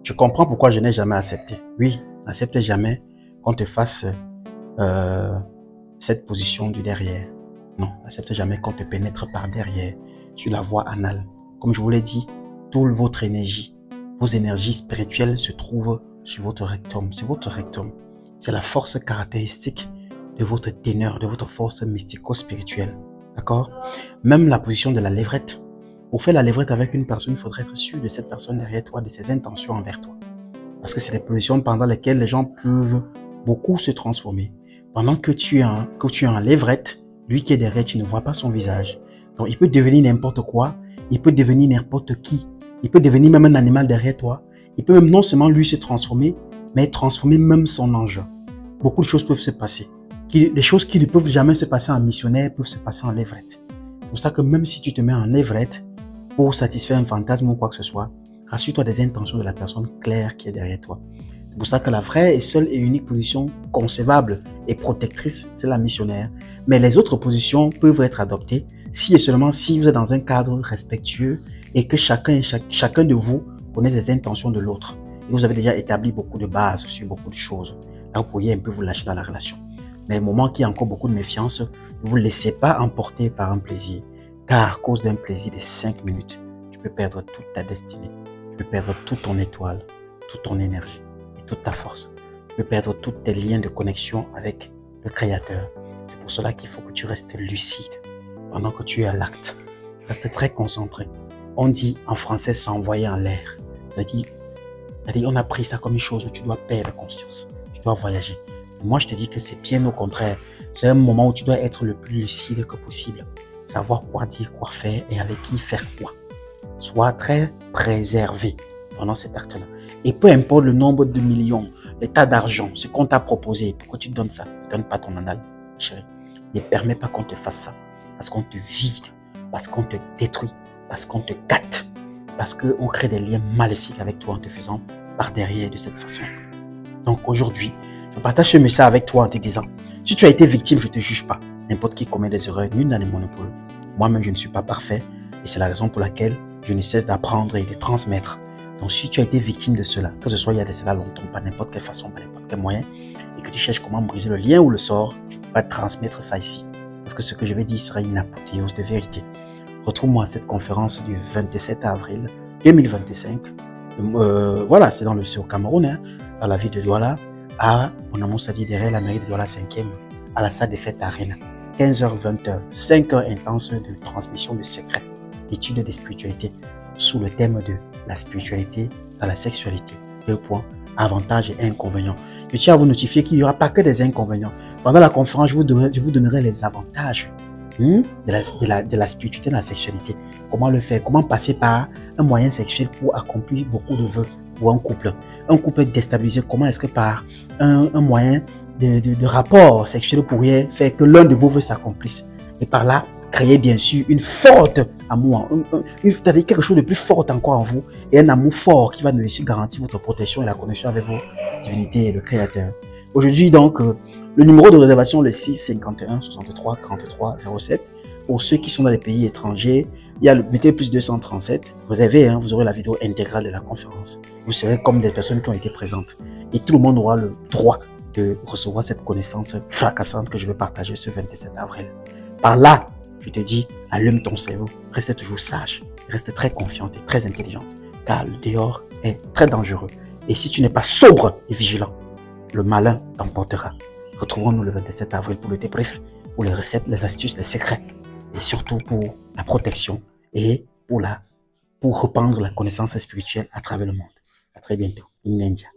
Je comprends pourquoi je n'ai jamais accepté. Oui, n'accepte jamais qu'on te fasse cette position du derrière. Non, n'accepte jamais qu'on te pénètre par derrière sur la voie anale. Comme je vous l'ai dit, toute votre énergie, vos énergies spirituelles se trouvent sur votre rectum. C'est votre rectum. C'est la force caractéristique de votre ténor, de votre force mystico-spirituelle. D'accord? Même la position de la levrette. Pour faire la levrette avec une personne, il faudrait être sûr de cette personne derrière toi, de ses intentions envers toi. Parce que c'est des positions pendant lesquelles les gens peuvent beaucoup se transformer. Pendant que tu es en levrette, lui qui est derrière, tu ne vois pas son visage. Donc il peut devenir n'importe quoi, il peut devenir n'importe qui. Il peut devenir même un animal derrière toi. Il peut même non seulement lui se transformer, mais transformer même son ange. Beaucoup de choses peuvent se passer. Des choses qui ne peuvent jamais se passer en missionnaire peuvent se passer en levrette. C'est pour ça que même si tu te mets en levrette pour satisfaire un fantasme ou quoi que ce soit, rassure-toi des intentions de la personne claire qui est derrière toi. C'est pour ça que la vraie et seule et unique position concevable et protectrice, c'est la missionnaire. Mais les autres positions peuvent être adoptées si et seulement si vous êtes dans un cadre respectueux et que chacun de vous connaît les intentions de l'autre. Et vous avez déjà établi beaucoup de bases sur beaucoup de choses. Là, vous pourriez un peu vous lâcher dans la relation. Mais au moment qu'il y a encore beaucoup de méfiance, ne vous laissez pas emporter par un plaisir. Car à cause d'un plaisir de 5 minutes, tu peux perdre toute ta destinée. Tu peux perdre toute ton étoile, toute ton énergie et toute ta force. Tu peux perdre tous tes liens de connexion avec le Créateur. C'est pour cela qu'il faut que tu restes lucide pendant que tu es à l'acte. Reste très concentré. On dit en français s'envoyer en l'air. C'est-à-dire, on a pris ça comme une chose où tu dois perdre conscience. Tu dois voyager. Moi, je te dis que c'est bien au contraire. C'est un moment où tu dois être le plus lucide que possible. Savoir quoi dire, quoi faire et avec qui faire quoi. Sois très préservé pendant cet acte-là. Et peu importe le nombre de millions, l'état d'argent, ce qu'on t'a proposé, pourquoi tu donnes ça? Ne donne pas ton anal, chérie. Ne permets pas qu'on te fasse ça. Parce qu'on te vide, parce qu'on te détruit, parce qu'on te gâte, parce qu'on crée des liens maléfiques avec toi en te faisant par derrière de cette façon. Donc aujourd'hui, je partage ce message avec toi en te disant, si tu as été victime, je ne te juge pas. N'importe qui commet des erreurs, nul n'a les monopoles. Moi-même, je ne suis pas parfait et c'est la raison pour laquelle je ne cesse d'apprendre et de transmettre. Donc, si tu as été victime de cela, que ce soit il y a de cela longtemps, par n'importe quelle façon, par n'importe quel moyen, et que tu cherches comment briser le lien ou le sort, je ne peux pas te transmettre ça ici. Parce que ce que je vais dire sera une apothéose de vérité. Retrouve-moi à cette conférence du 27 avril 2025. Voilà, c'est au Cameroun, hein, dans la ville de Douala, à mon amour Sadi derrière la mairie de Douala 5e, à la salle des fêtes Arena. 15h-20h, 5 heures intenses de transmission de secrets, d'études de spiritualité sous le thème de la spiritualité dans la sexualité. 2 points, avantages et inconvénients. Je tiens à vous notifier qu'il n'y aura pas que des inconvénients. Pendant la conférence, je vous donnerai les avantages de la spiritualité dans la sexualité. Comment le faire, comment passer par un moyen sexuel pour accomplir beaucoup de vœux pour un couple. Un couple déstabilisé, comment est-ce que par un moyen de rapport sexuel pourrait faire que l'un de vos vœux s'accomplisse. Et par là, créer bien sûr une forte amour, c'est-à-dire quelque chose de plus fort encore en vous, et un amour fort qui va nous laisser garantir votre protection et la connexion avec vos divinités et le Créateur. Aujourd'hui donc, le numéro de réservation le 6 51 63 43 07. Pour ceux qui sont dans les pays étrangers, il y a le mettez plus 237. Réservez, hein, vous aurez la vidéo intégrale de la conférence. Vous serez comme des personnes qui ont été présentes. Et tout le monde aura le droit de recevoir cette connaissance fracassante que je vais partager ce 27 avril. Par là, je te dis, allume ton cerveau, reste toujours sage, reste très confiante et très intelligente, car le dehors est très dangereux. Et si tu n'es pas sobre et vigilant, le malin t'emportera. Retrouvons-nous le 27 avril pour le débrief, pour les recettes, les astuces, les secrets, et surtout pour la protection et pour répandre la connaissance spirituelle à travers le monde. À très bientôt. In India.